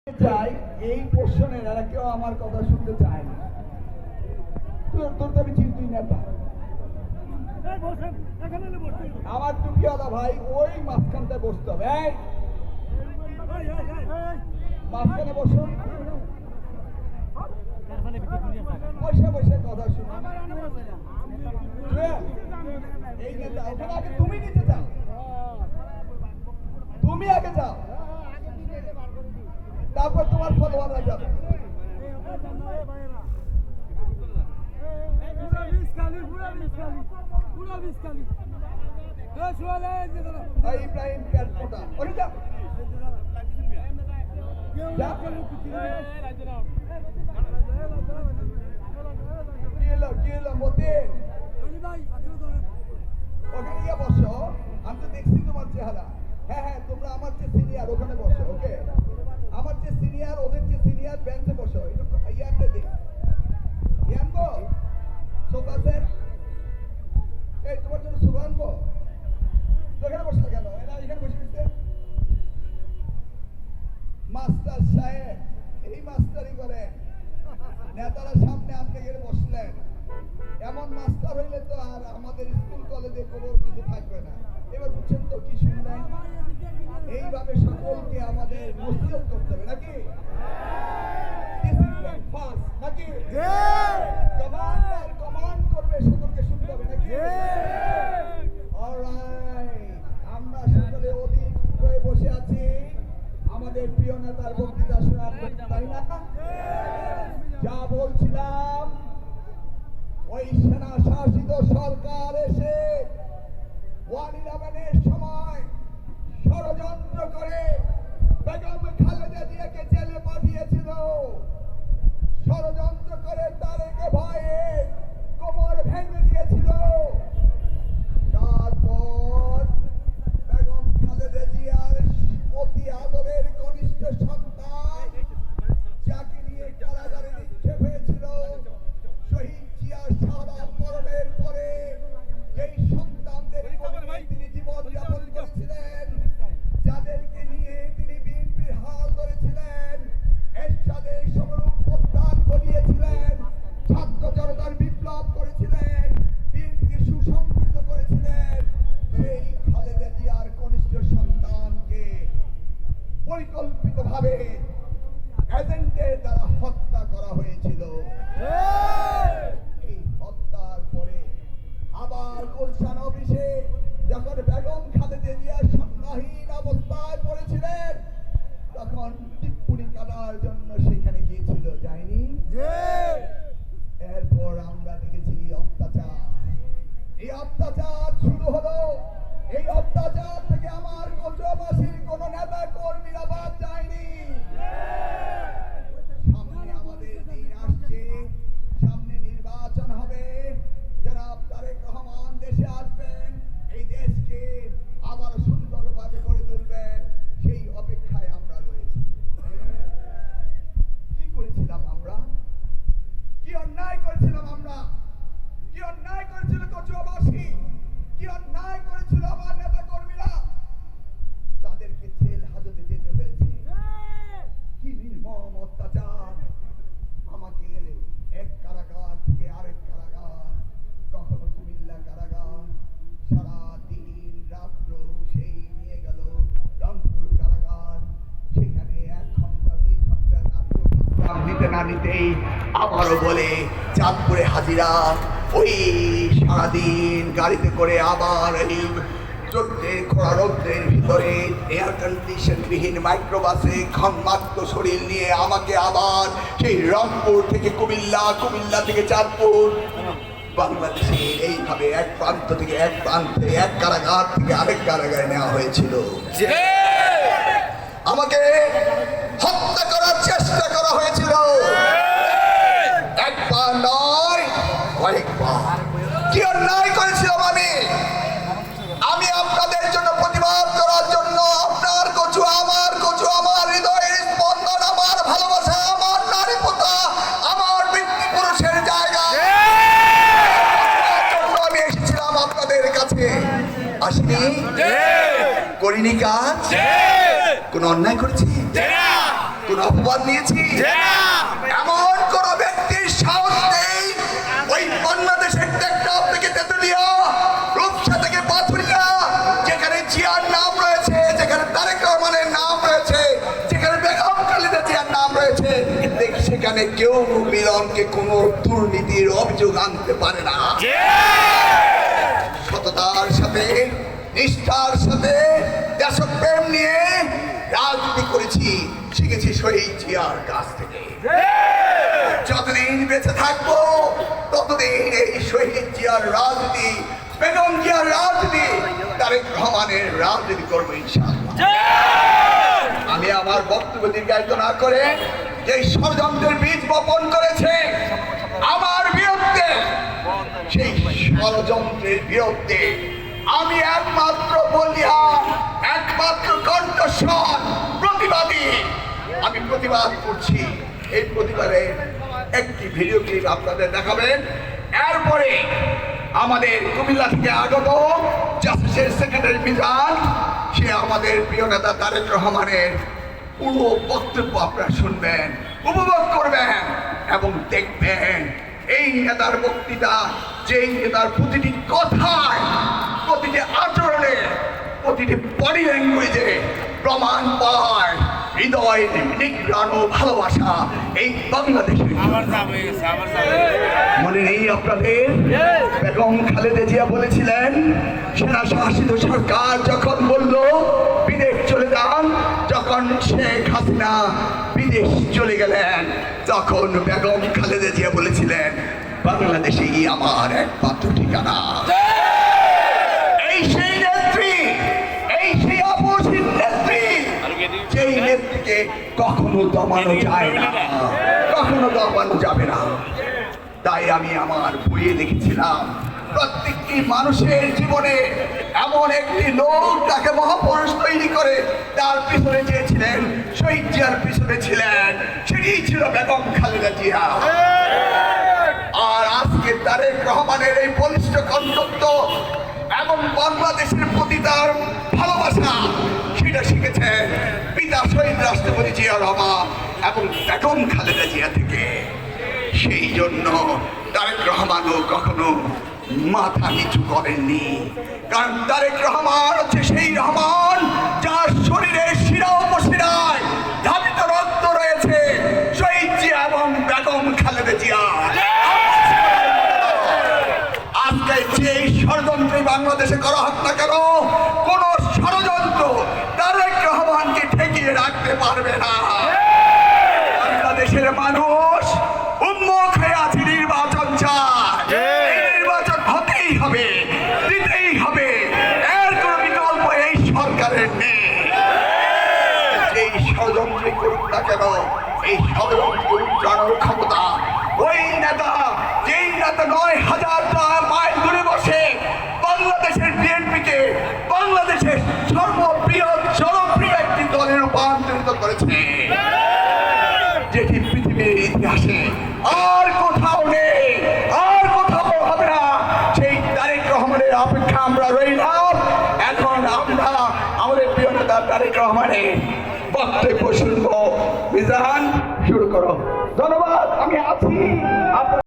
চাই এই কোশ্চেনের এরা কেউ আমার কথা শুনতে চায় না। তোর তো আমি চিন্তুই নেতা আমার টুপিওয়ালা ভাই ওই মাঝখানটায় বসতে হবে। মাঝখানে বসুন, বসে বসে কথা শুনুন। এই নেতা ওখানে আগে তুমি নিতে চাও, তুমি আগে যাও, তারপর তোমার ফলোয়াররা যাবে। ইব্রাহিম পেটপোটা ওরে যা কি এলো মতে ওখানে গিয়ে বসো। আমি তো দেখছি তোমার চেহারা। হ্যাঁ হ্যাঁ, তোমরা আমার চেয়ে সিনিয়র, ওখানে বসো। ওকে, আমার চেয়ে সিনিয়র, ওদের চেয়ে সিনিয়র, বেঞ্চে বসো। ইয়ারটা দেখ ইয়ানবো সোফা সেট। এই তোমার জন্য সোফা আনবো। এখানে বসলে কেন? এরা এখানে বসে দিচ্ছে। মাস্টার সাহেব এই মাস্টারি করেন, নেতারা সামনে আপনি গিয়ে বসলেন। এমন মাস্টার হইলে তো আর আমাদের স্কুল কলেজে কোনো কিছু থাকবে না। এবার বুঝছেন তো কি শুনলেন? এইভাবে সকলকে আমাদের নসিহত করতে হবে নাকি? নাকি কমান্ড করবে, সকলকে শুনতে হবে নাকি? আমরা সকলে অধিক হয়ে বসে আছি আমাদের প্রিয় নেতার বক্তৃতা শোনার, তাই না? যা বলছিলাম, ওই সেনা শাসিত সরকার এসে 1/11-এর সময় ষড়যন্ত্র করে বেগম খালেদা জিয়াকে জেলে পাঠিয়েছিল। ষড়যন্ত্র করে তারেক ভাইয়ের কোমর ভেঙে দিয়েছিল। তারপর বেগম খালেদা জিয়ার অতি আদরের কনিষ্ঠ সন্তান যাকে নিয়ে কারাগারে নিক্ষেপ হয়েছিল, শহীদ জিয়া শাহাদাত বরণের পরে যেই সন্তানদের তিনি জীবন যাপন করেছিলেন, যাদেরকে নিয়ে তিনি বিএনপির হাল ধরেছিলেন, এরশাদের সমরূপ প্রত্যান ঘটিয়েছিলেন, ছাত্র জনতার বিপ্লব করেছিলেন, বিএনপিকে সুসংগঠিত করেছিলেন, সেই খালেদা জিয়ার কনিষ্ঠ সন্তানকে পরিকল্পিতভাবে এজেন্টের দ্বারা হত্যা করা হয়েছিল। এই হত্যার পরে আবার গুলশান অফিসে যখন বেগম খালেদা জিয়া সংজ্ঞাহীন অবস্থায় পড়েছিলেন, তখন টিপ্পনি কাটার জন্য সেখানে গিয়েছিল, যায়নি? এরপর আমরা দেখেছি অত্যাচার। এই অত্যাচার শুরু হলো। এই অত্যাচার থেকে আমার কচুয়াবাসীর কোন নেতা কর্মীরা বাদ যায়নি। সামনে আমাদের দিন আসছে, সামনে নির্বাচন হবে, জনাব তারেক রহমান দেশে আসবেন, এই দেশকে আবার সুন্দরভাবে গড়ে তুলবেন, সেই অপেক্ষায় আমরা রয়েছি। কি করেছিলাম আমরা? কি অন্যায় করেছিলাম আমরা? কি অন্যায় করেছিল কচুয়াবাসী? কি অন্যায় করেছিল আমার নেতা কর্মীরা? তাদেরকে জেল হাজতে যেতে হয়েছে। কি নির্মম অত্যাচার! আমাকে এক কারাগার থেকে আরেক কারাগার, কখনো কুমিল্লা কারাগার, সারা দিন রাত্র সেই নিয়ে গেল রংপুর কারাগার। সেখানে 1 ঘন্টা 2 ঘন্টা রাত্র বিশ্রাম নিতে না নিতেই আবারও বলে চাঁদপুরে হাজিরা। ওই সারাদিন গাড়িতে করে আবার এই খোঁড়া রৌদ্রের ভিতরে এয়ার কন্ডিশন বিহীন মাইক্রোবাসে ঘনমাক্ত শরীর নিয়ে আমাকে আবার সেই রংপুর থেকে কুমিল্লা, কুমিল্লা থেকে চাঁদপুর, বাংলাদেশে এইভাবে এক প্রান্ত থেকে এক প্রান্তে, এক কারাগার থেকে আরেক কারাগারে নেওয়া হয়েছিল। আমাকে হত্যা করার চেষ্টা করা হয়েছিল, একবার নয় কয়েকবার। কি অন্যায় করেছিলাম আমি আপনাদের জন্য প্রতিবাদ করার জন্য, আপনার কচুয়া, আমার কচুয়া, আমার হৃদয়ের স্পন্দন, আমার ভালোবাসা, আমার নারী পোতা, আমার পিতৃপুরুষের জায়গা, আমি এসেছিলাম আপনাদের কাছে। আসিনি? করিনি কাজ? কোন অন্যায় করেছি? কোন অপবাদ নিয়েছি? এমন কোন ব্যক্তির সাহস নেই ওই বাংলাদেশের টেকনাফ থেকে তেতুলিয়া, রূপসা থেকে পাথুরিয়া, যেখানে জিয়ার নাম রয়েছে, যেখানে তারেক রহমানের নাম রয়েছে, যেখানে বেগম খালেদা জিয়ার নাম রয়েছে, সেখানে কেউ মিলনকে কোনো দুর্নীতির অভিযোগ আনতে পারে না। সততার সাথে, নিষ্ঠার সাথে, দেশপ্রেম নিয়ে রাজনীতি করেছি, শিখেছি শহীদ জিয়ার কাছ থেকে। যতদিন বেঁচে থাকবো ততদিন এই শহীদ জিয়ার রাজনীতি, বেগম জিয়ার রাজনীতি, তারেক রহমানের রাজনীতি করবো ইনশাআল্লাহ। আমি আমার বক্তব্য দীর্ঘায়িত না করে যে ষড়যন্ত্রের বীজ বপন করেছে আমার বিরুদ্ধে, সেই ষড়যন্ত্রের বিরুদ্ধে আমি একমাত্র বলিয়ান, একমাত্র কণ্ঠস্বর, প্রতিবাদী। আমি প্রতিবাদ করছি। এই প্রতিবাদের একটি ভিডিও ক্লিপ আপনাদের দেখাবেন। এরপরে আমাদের কুমিল্লা থেকে আগত জাসিসের সেক্রেটারি মিজান, সে আমাদের প্রিয় নেতা তারেক রহমানের পুরো বক্তব্য আপনারা শুনবেন, উপভোগ করবেন এবং দেখবেন এই নেতার বক্তৃতা, যেই নেতার প্রতিটি কথায়, প্রতিটি আচরণে, প্রতিটি বডি ল্যাঙ্গুয়েজে প্রমাণ পায় হৃদয়ের নিগ্রানো ভালোবাসা এই বাংলাদেশের। মনে নেই আপনাদের বেগম খালেদা জিয়া বলেছিলেন, সেনা শাসিত সরকার যখন বলল বিদেশ চলে যান, যখন শেখ হাসিনা বিদেশ চলে গেলেন, তখন বেগম খালেদা জিয়া বলেছিলেন বাংলাদেশেই আমার একমাত্র ঠিকানা। এই সেই নেত্রী, এই সেই অপোজিট নেত্রী, যেই নেত্রীকে কখনো দমানো যায় না, কখনো দমানো যাবে না। তাই আমি আমার বইয়ে লিখেছিলাম, প্রত্যেকটি মানুষের জীবনে এমন একটি লোক তাকে মহাপুরুষ তৈরি করে তার পিছনে চেয়েছিলেন, শহীদ জিয়ার পিছনে ছিলেন, সেটি ছিল বেগম খালেদা জিয়া। আর আজকে তারেক রহমানের এই বলিষ্ঠ কর্তব্য এবং বাংলাদেশের প্রতি তার ভালোবাসা, সেটা শিখেছেন পিতা শহীদ রাষ্ট্রপতি জিয়া রহমান এবং বেগম খালেদা জিয়া থেকে। সেই জন্য তারেক রহমানও কখনো মাথা নিচু করেননি, কারণ তারেক রহমান হচ্ছে সেই রহমান যার শরীরে শিরা উপশিরায় ধাবিত রক্ত রয়েছে শহীদ জিয়া এবং বেগম খালেদা জিয়া। আজকে যে ষড়যন্ত্র বাংলাদেশে করা হোক না কেন, কোন ষড়যন্ত্র তারেক রহমানকে ঠেকিয়ে রাখতে পারবে না। বাংলাদেশের মানুষ উন্মুখ হয়ে আছে, নির্বাচন চায়, নির্বাচন হতেই হবে, দিতেই হবে, এর কোন বিকল্প এই সরকারের নেই। এই ষড়যন্ত্র করুক না কেন, এই ষড়যন্ত্র উল্টানোর ক্ষমতা ওই নেতা, যেই নেতা ৯,০০০ মাইল দূরে বসে বাংলাদেশের বিএনপিকে বাংলাদেশের সর্ববৃহৎ জনপ্রিয় একটি দলে রূপান্তরিত করেছে, যেটি পৃথিবীর ইতিহাসে আর কোথাও নেই, আর কোথাও হবে না। সেই তারেক রহমানের অপেক্ষা আমরা রইলাম। এখন আমরা আমাদের প্রিয় নেতা তারেক রহমানের বক্তব্য শুনবো। মিজান, শুরু করো। ধন্যবাদ, আমি আছি।